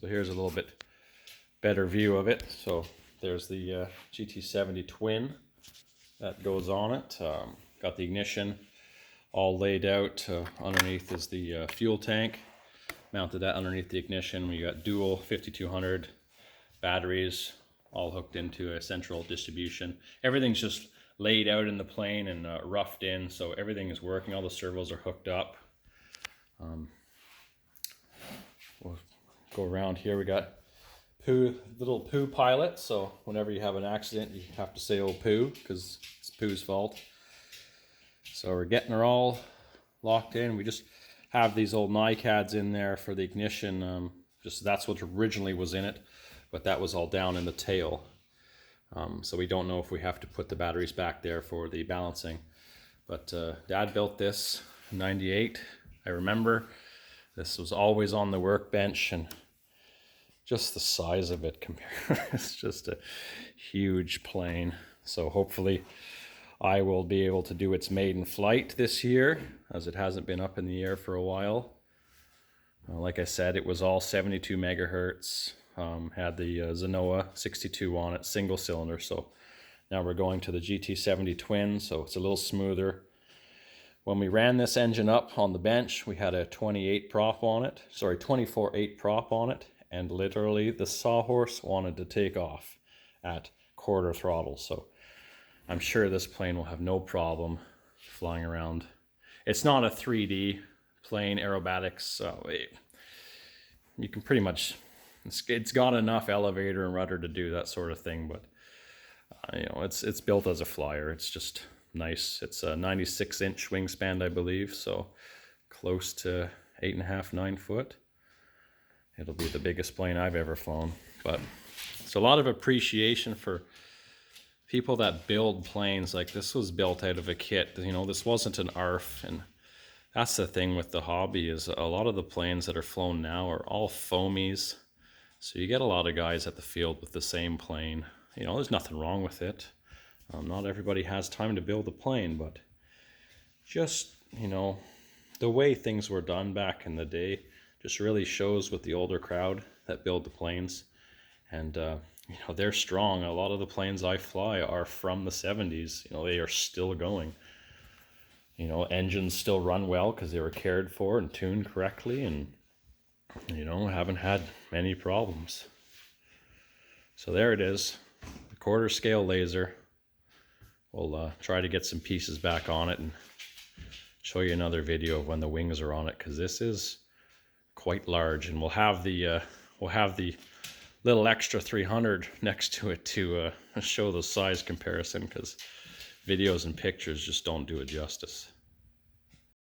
So here's a little bit better view of it. So there's the GT70 twin that goes on it. Got the ignition all laid out. Underneath is the fuel tank. Mounted that underneath the ignition. We got dual 5200 batteries all hooked into a central distribution. Everything's just laid out in the plane and roughed in, so everything is working. All the servos are hooked up. We'll go around here. We got little poo pilot, so whenever you have an accident you have to say oh poo, because it's poo's fault. So we're getting her all locked in. We just have these old NiCads in there for the ignition. Just that's what originally was in it, but that was all down in the tail. So we don't know if we have to put the batteries back there for the balancing. But Dad built this in '98. I remember this was always on the workbench, and just the size of it it's just a huge plane. So hopefully I will be able to do its maiden flight this year, as it hasn't been up in the air for a while. Like I said, it was all 72 megahertz. Had the Zenoha 62 on it, single cylinder. So now we're going to the GT70 twin, so it's a little smoother. When we ran this engine up on the bench, we had a 24/8 prop on it, and literally the sawhorse wanted to take off at quarter throttle. So I'm sure this plane will have no problem flying around. It's not a 3D plane, aerobatics, so you can pretty much, it's got enough elevator and rudder to do that sort of thing, but you know, it's built as a flyer. It's just nice. It's a 96-inch wingspan, I believe, so close to 8.5, 9 foot. It'll be the biggest plane I've ever flown. But it's a lot of appreciation for people that build planes. Like, this was built out of a kit. You know, this wasn't an ARF, and that's the thing with the hobby, is a lot of the planes that are flown now are all foamies. So you get a lot of guys at the field with the same plane. You know, there's nothing wrong with it. Not everybody has time to build a plane, but just, you know, the way things were done back in the day just really shows with the older crowd that build the planes. And, you know, they're strong. A lot of the planes I fly are from the 70s. You know, they are still going. You know, engines still run well because they were cared for and tuned correctly, and, you know, haven't had many problems. So there it is, the quarter scale Lazer. We'll try to get some pieces back on it and show you another video of when the wings are on it, because this is quite large, and we'll have the little extra 300 next to it to show the size comparison, because videos and pictures just don't do it justice.